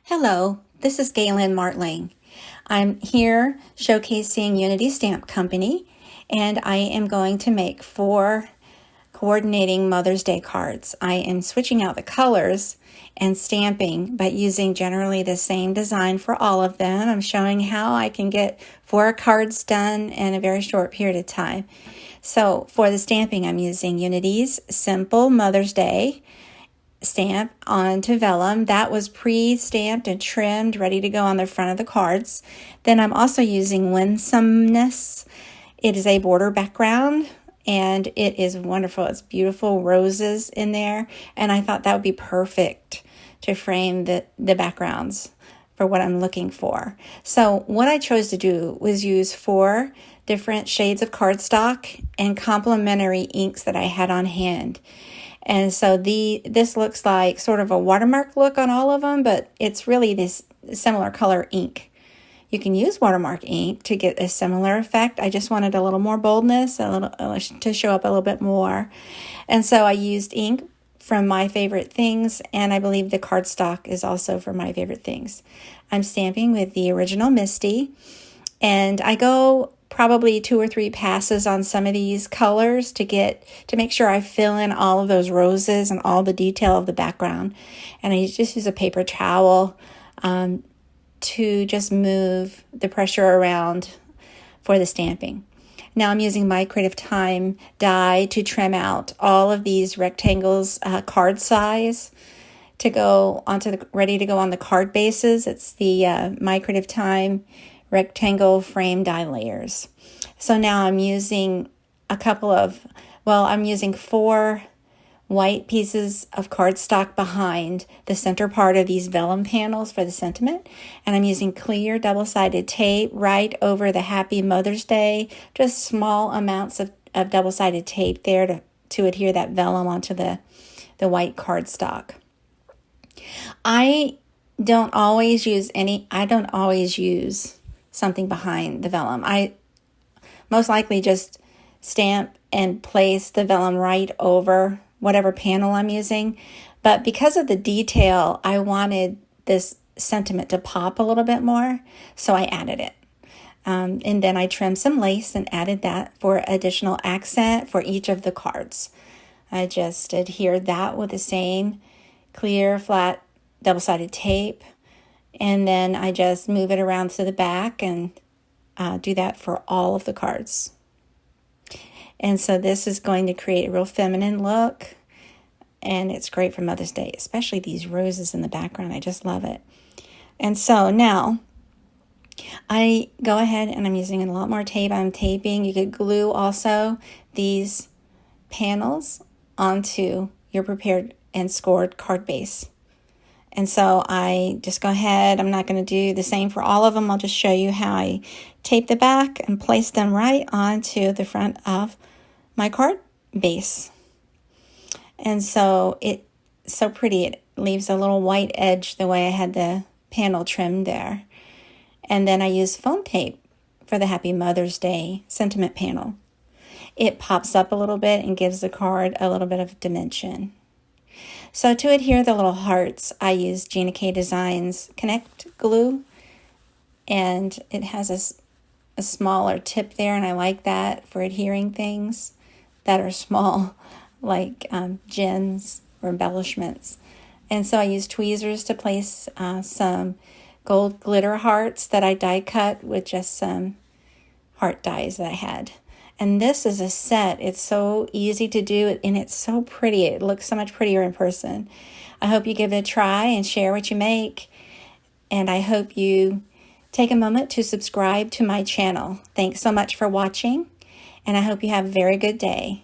Hello, this is Galen Martling. I'm here showcasing Unity Stamp Company, and I am going to make 4 coordinating Mother's Day cards. I am switching out the colors and stamping, but using generally the same design for all of them. I'm showing how I can get 4 cards done in a very short period of time. So for the stamping, I'm using Unity's Simple Mother's Day stamp onto vellum. That was pre-stamped and trimmed, ready to go on the front of the cards. Then I'm also using Winsomeness. It is a border background, and it is wonderful. It's beautiful roses in there, and I thought that would be perfect to frame the backgrounds for what I'm looking for. So what I chose to do was use 4 different shades of cardstock and complementary inks that I had on hand. And so this looks like sort of a watermark look on all of them, but it's really this similar color ink. You can use watermark ink to get a similar effect. I just wanted a little more boldness, a little to show up a little bit more. And so I used ink from My Favorite Things, and I believe the cardstock is also from My Favorite Things. I'm stamping with the original Misty, and I go probably 2 or 3 passes on some of these colors to make sure I fill in all of those roses and all the detail of the background. And I just use a paper towel to just move the pressure around for the stamping. Now I'm using my Creative Time die to trim out all of these rectangles card size to go onto ready to go on the card bases. It's the My Creative Time rectangle frame die layers. So now I'm using I'm using 4 white pieces of cardstock behind the center part of these vellum panels for the sentiment. And I'm using clear double-sided tape right over the Happy Mother's Day, just small amounts of double-sided tape there to adhere that vellum onto the white cardstock. I don't always use something behind the vellum. I most likely just stamp and place the vellum right over whatever panel I'm using. But because of the detail, I wanted this sentiment to pop a little bit more, so I added it. And then I trimmed some lace and added that for additional accent for each of the cards. I just adhered that with the same clear, flat, double-sided tape. And then I just move it around to the back and do that for all of the cards. And so this is going to create a real feminine look. And it's great for Mother's Day, especially these roses in the background. I just love it. And so now I go ahead and I'm using a lot more tape. I'm taping. You could glue also these panels onto your prepared and scored card base. And so I just go ahead, I'm not going to do the same for all of them. I'll just show you how I tape the back and place them right onto the front of my card base. And so it's so pretty. It leaves a little white edge the way I had the panel trimmed there. And then I use foam tape for the Happy Mother's Day sentiment panel. It pops up a little bit and gives the card a little bit of dimension. So to adhere the little hearts, I use Gina K Designs Connect glue, and it has a smaller tip there, and I like that for adhering things that are small, like gems or embellishments. And so I use tweezers to place some gold glitter hearts that I die cut with just some heart dies that I had. And this is a set. It's so easy to do, and it's so pretty. It looks so much prettier in person. I hope you give it a try and share what you make. And I hope you take a moment to subscribe to my channel. Thanks so much for watching, and I hope you have a very good day.